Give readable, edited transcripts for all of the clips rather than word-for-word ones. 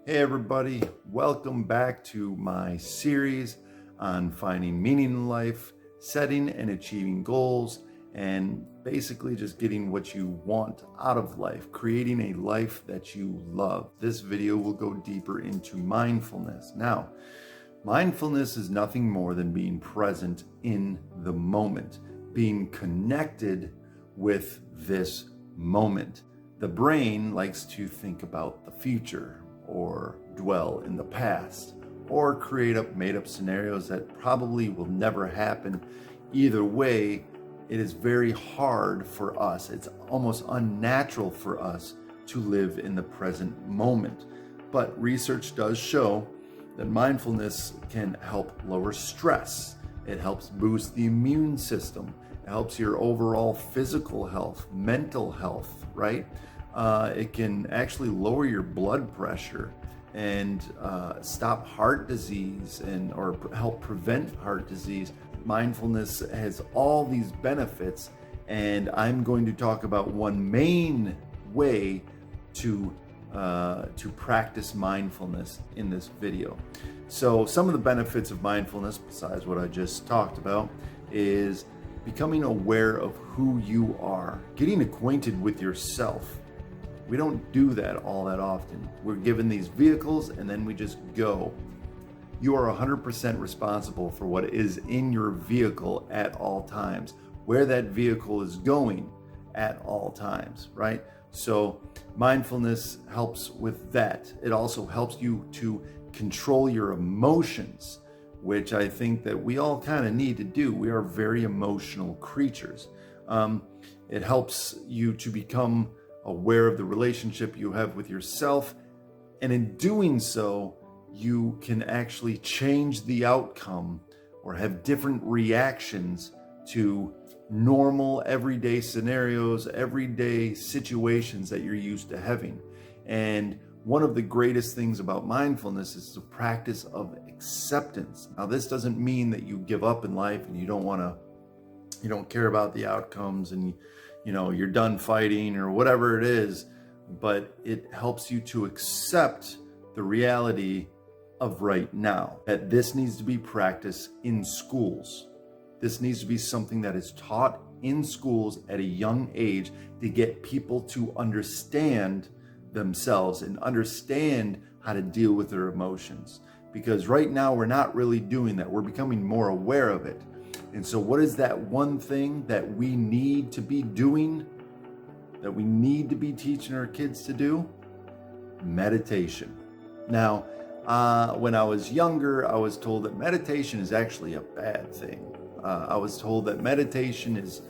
Hey everybody, welcome back to my series on finding meaning in life, setting and achieving goals, and basically just getting what you want out of life, creating a life that you love. This video will go deeper into mindfulness. Now, mindfulness is nothing more than being present in the moment, being connected with this moment. The brain likes to think about the future, or dwell in the past, or create up made-up scenarios that probably will never happen. Either way, it is very hard for us. It's almost unnatural for us to live in the present moment. But research does show that mindfulness can help lower stress. It helps boost the immune system. It helps your overall physical health, mental health, right? It can actually lower your blood pressure and stop heart disease or help prevent heart disease. Mindfulness has all these benefits, and I'm going to talk about one main way to practice mindfulness in this video. So some of the benefits of mindfulness, besides what I just talked about, is becoming aware of who you are, getting acquainted with yourself. We don't do that all that often. We're given these vehicles and then we just go. You are 100% responsible for what is in your vehicle at all times, where that vehicle is going at all times, right? So mindfulness helps with that. It also helps you to control your emotions, which I think that we all kind of need to do. We are very emotional creatures. It helps you to become aware of the relationship you have with yourself, and in doing so you can actually change the outcome or have different reactions to normal everyday scenarios, everyday situations that you're used to having. And one of the greatest things about mindfulness is the practice of acceptance. Now, this doesn't mean that you give up in life and you don't care about the outcomes and you're done fighting or whatever it is, but it helps you to accept the reality of right now, that this needs to be practiced in schools. This needs to be something that is taught in schools at a young age to get people to understand themselves and understand how to deal with their emotions. Because right now we're not really doing that. We're becoming more aware of it. And so what is that one thing that we need to be doing, that we need to be teaching our kids to do? Meditation. Now, when I was younger, I was told that meditation is actually a bad thing. I was told that meditation is,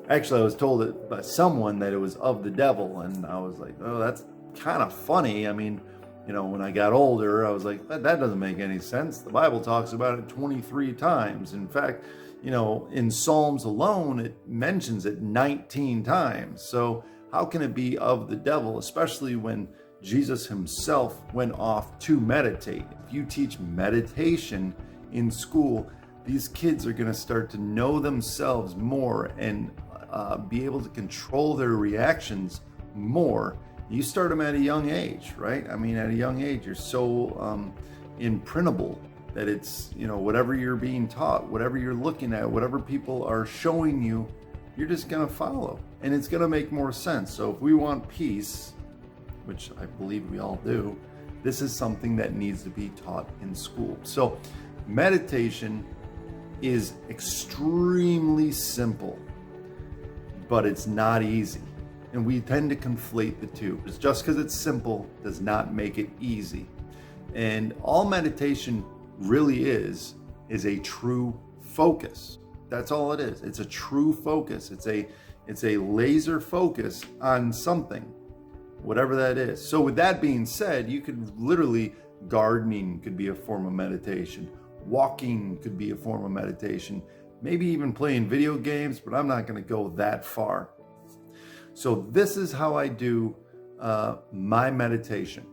actually I was told it by someone that it was of the devil. And I was like, oh, that's kind of funny. I mean, when I got older, I was like, that doesn't make any sense. The Bible talks about it 23 times. In fact, in Psalms alone, it mentions it 19 times. So how can it be of the devil, especially when Jesus himself went off to meditate? If you teach meditation in school, these kids are going to start to know themselves more and be able to control their reactions more. You start them at a young age, right? I mean, at a young age, you're so imprintable that it's, whatever you're being taught, whatever you're looking at, whatever people are showing you, you're just going to follow. And it's going to make more sense. So if we want peace, which I believe we all do, this is something that needs to be taught in school. So meditation is extremely simple, but it's not easy. And we tend to conflate the two. Just because it's simple does not make it easy. And all meditation really is a true focus. That's all it is. It's a true focus. It's a laser focus on something, whatever that is. So with that being said, you could literally, gardening could be a form of meditation. Walking could be a form of meditation. Maybe even playing video games, but I'm not going to go that far. So this is how I do my meditation,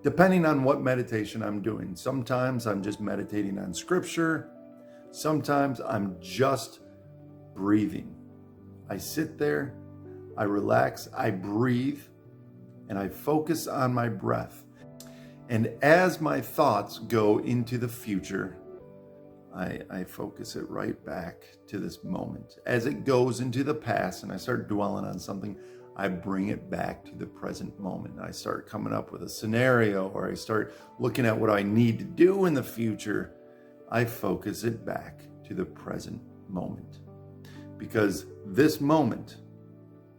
depending on what meditation I'm doing. Sometimes I'm just meditating on scripture. Sometimes I'm just breathing. I sit there, I relax, I breathe, and I focus on my breath. And as my thoughts go into the future, I focus it right back to this moment. As it goes into the past and I start dwelling on something, I bring it back to the present moment. I start coming up with a scenario, or I start looking at what I need to do in the future. I focus it back to the present moment. Because this moment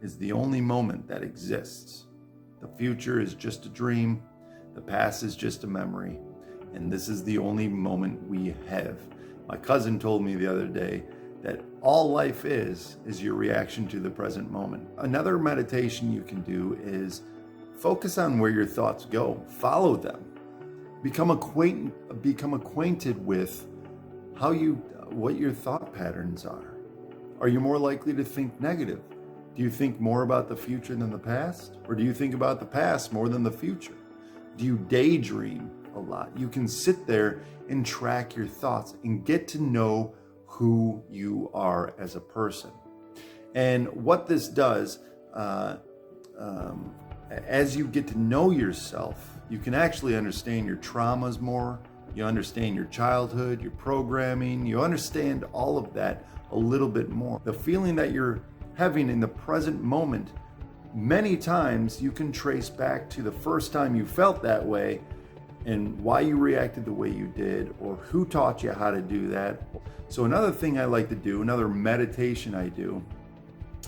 is the only moment that exists. The future is just a dream. The past is just a memory. And this is the only moment we have. My cousin told me the other day that all life is your reaction to the present moment. Another meditation you can do is focus on where your thoughts go. Follow them. Become acquainted with what your thought patterns are. Are you more likely to think negative? Do you think more about the future than the past? Or do you think about the past more than the future? Do you daydream a lot? You can sit there and track your thoughts and get to know who you are as a person. And what this does, as you get to know yourself, you can actually understand your traumas more. You understand your childhood, your programming. You understand all of that a little bit more. The feeling that you're having in the present moment, many times you can trace back to the first time you felt that way and why you reacted the way you did, or who taught you how to do that. So another thing I like to do, another meditation I do,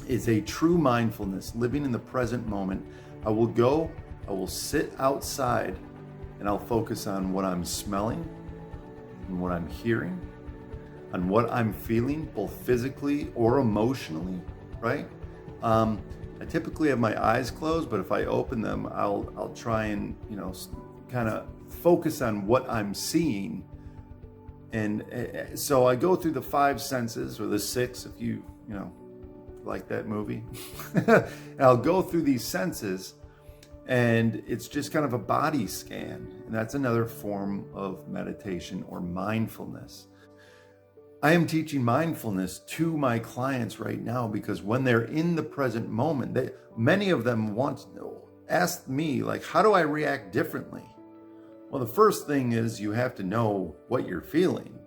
is a true mindfulness, living in the present moment. I will sit outside and I'll focus on what I'm smelling and what I'm hearing, on what I'm feeling, both physically or emotionally, right? I typically have my eyes closed, but if I open them, I'll try and, kind of focus on what I'm seeing. And so I go through the 5 senses, or the 6, if you like that movie. And I'll go through these senses, and it's just kind of a body scan. And that's another form of meditation or mindfulness. I am teaching mindfulness to my clients right now because when they're in the present moment, many of them ask me, like, how do I react differently? Well, the first thing is you have to know what you're feeling,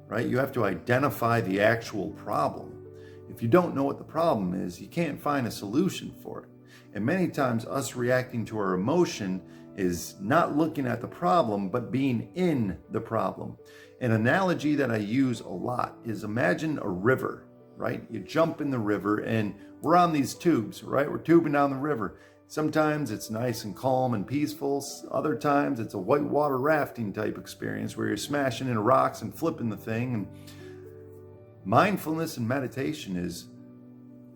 right? You have to identify the actual problem. If you don't know what the problem is, you can't find a solution for it. And many times us reacting to our emotion is not looking at the problem, but being in the problem. An analogy that I use a lot is, imagine a river, right? You jump in the river and we're on these tubes, right? We're tubing down the river. Sometimes it's nice and calm and peaceful. Other times it's a whitewater rafting type experience where you're smashing into rocks and flipping the thing. And mindfulness and meditation is,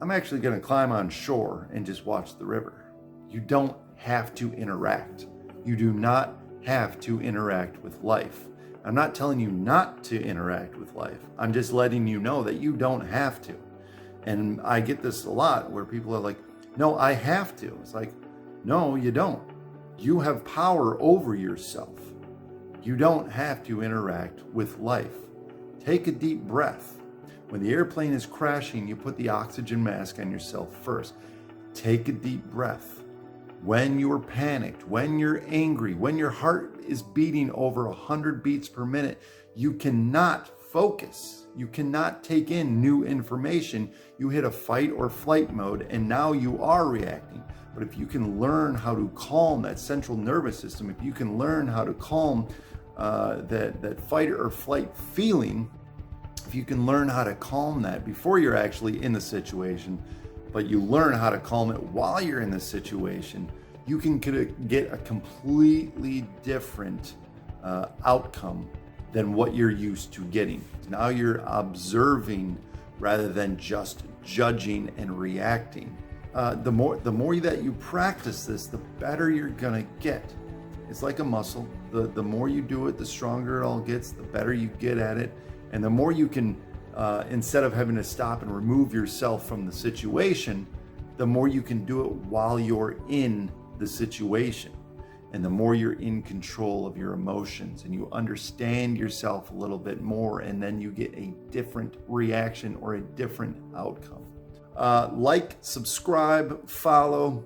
I'm actually going to climb on shore and just watch the river. You don't have to interact. You do not have to interact with life. I'm not telling you not to interact with life. I'm just letting you know that you don't have to. And I get this a lot where people are like, no, I have to. It's like, no, you don't. You have power over yourself. You don't have to interact with life. Take a deep breath. When the airplane is crashing, you put the oxygen mask on yourself first. Take a deep breath. When you're panicked, when you're angry, when your heart is beating over 100 beats per minute, you cannot focus. You cannot take in new information. You hit a fight or flight mode, and now you are reacting. But if you can learn how to calm that central nervous system, if you can learn how to calm that fight or flight feeling, if you can learn how to calm that before you're actually in the situation, but you learn how to calm it while you're in the situation, you can get a completely different outcome than what you're used to getting. Now you're observing rather than just judging and reacting. The more that you practice this, the better you're gonna get. It's like a muscle. The more you do it, the stronger it all gets, the better you get at it. And the more you can, instead of having to stop and remove yourself from the situation, the more you can do it while you're in the situation. And the more you're in control of your emotions and you understand yourself a little bit more, and then you get a different reaction or a different outcome. Like, subscribe, follow,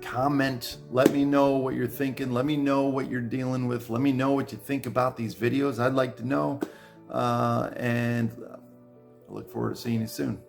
comment. Let me know what you're thinking. Let me know what you're dealing with. Let me know what you think about these videos. I'd like to know. And I look forward to seeing you soon.